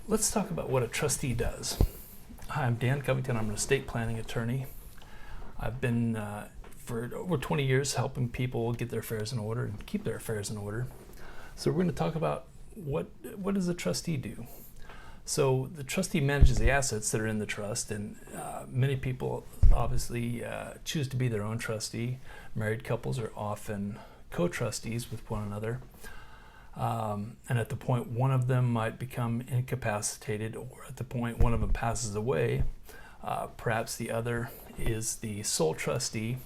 let's talk about what a trustee does. Hi, I'm Dan Covington. I'm an estate planning attorney. I've been for over 20 years helping people get their affairs in order and keep their affairs in order. So we're going to talk about what does a trustee do? So the trustee manages the assets that are in the trust, and many people obviously choose to be their own trustee. Married couples are often co-trustees with one another. And at the point one of them might become incapacitated, or at the point one of them passes away, perhaps the other is the sole trustee.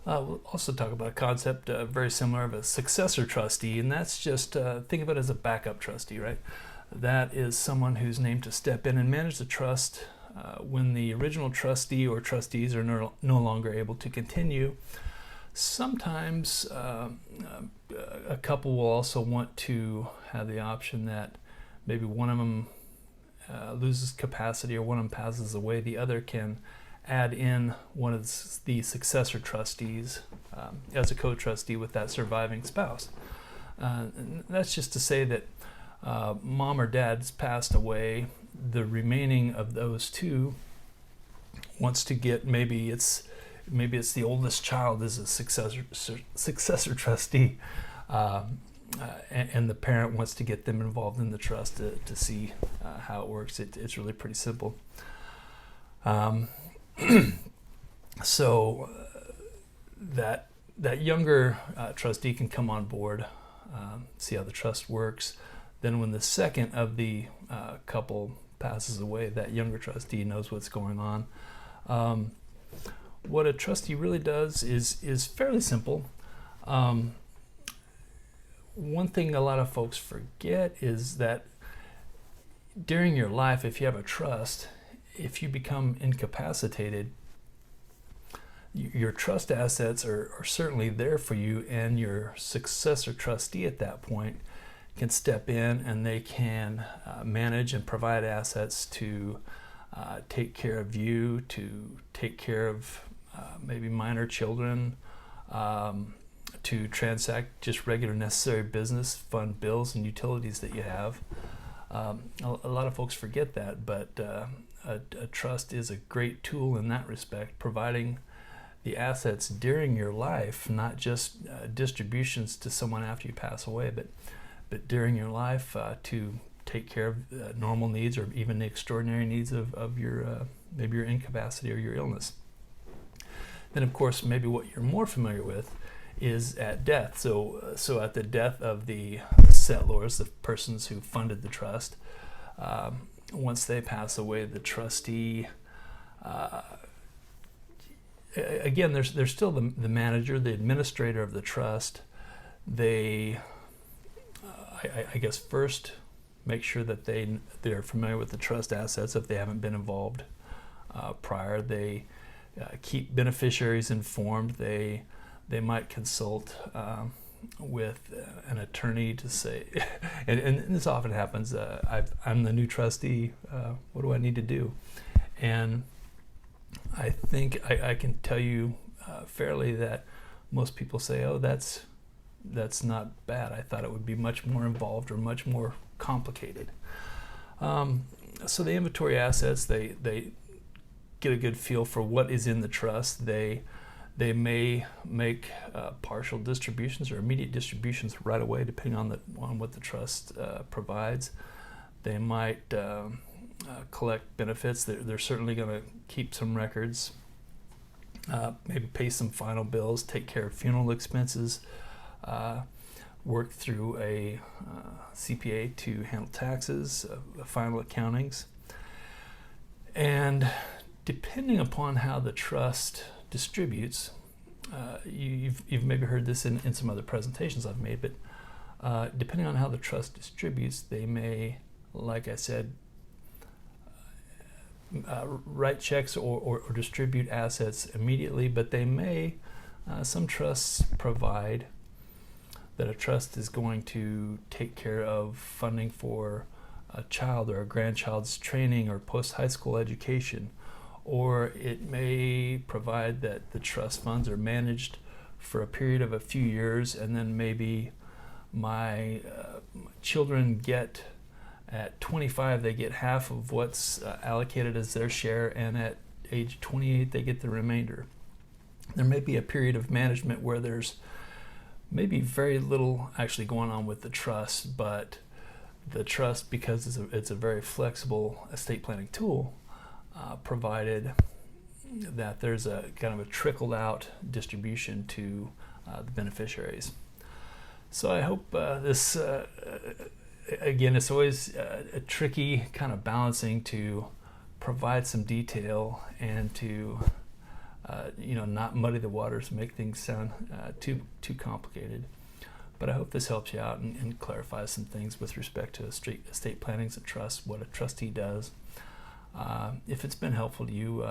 We'll also talk about a concept very similar of a successor trustee, and that's just, think of it as a backup trustee, right? That is someone who's named to step in and manage the trust when the original trustee or trustees are no longer able to continue. Sometimes a couple will also want to have the option that maybe one of them loses capacity or one of them passes away. The other can add in one of the successor trustees as a co-trustee with that surviving spouse. And that's just to say that mom or dad's passed away, the remaining of those two wants to get, maybe it's the oldest child is a successor trustee, and the parent wants to get them involved in the trust to see how it works. It's really pretty simple. So that younger trustee can come on board, see how the trust works. Then when the second of the couple passes away, that younger trustee knows what's going on. What a trustee really does is fairly simple. One thing a lot of folks forget is that during your life, if you have a trust, if you become incapacitated, your trust assets are certainly there for you, and your successor trustee at that point can step in and they can manage and provide assets to take care of you, to take care of maybe minor children, to transact just regular necessary business, fund bills and utilities that you have. A lot of folks forget that, but a trust is a great tool in that respect, providing the assets during your life, not just distributions to someone after you pass away, but during your life to take care of normal needs or even the extraordinary needs of your maybe your incapacity or your illness. Then, of course, maybe what you're more familiar with is at death. So at the death of the settlors, the persons who funded the trust, once they pass away, the trustee, again, there's still the manager, the administrator of the trust. They, I guess, first make sure that they're familiar with the trust assets if they haven't been involved prior. They keep beneficiaries informed. They might consult with an attorney to say, and this often happens, I'm the new trustee, what do I need to do? And I think I can tell you fairly that most people say, oh, that's not bad. I thought it would be much more involved or much more complicated. So the inventory assets, they get a good feel for what is in the trust. They may make partial distributions or immediate distributions right away, depending on what the trust provides. They might collect benefits. They're certainly going to keep some records, maybe pay some final bills, take care of funeral expenses, work through a CPA to handle taxes, final accountings. And depending upon how the trust distributes, you've maybe heard this in some other presentations I've made, but depending on how the trust distributes, they may, like I said, write checks or distribute assets immediately, but they may, some trusts provide that a trust is going to take care of funding for a child or a grandchild's training or post-high school education, or it may provide that the trust funds are managed for a period of a few years, and then maybe my children get At 25, they get half of what's allocated as their share, and at age 28, they get the remainder. There may be a period of management where there's maybe very little actually going on with the trust, but the trust, because it's a very flexible estate planning tool, provided that there's a kind of a trickled out distribution to the beneficiaries. So I hope this, again, it's always a tricky kind of balancing to provide some detail and to not muddy the waters, make things sound too complicated. But I hope this helps you out and clarifies some things with respect to estate plannings and trusts, what a trustee does. If it's been helpful to you,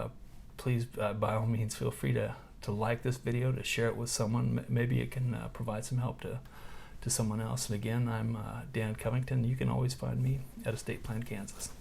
please, by all means, feel free to like this video, to share it with someone. Maybe it can provide some help to someone else. And again, I'm Dan Covington. You can always find me at Estate Plan Kansas.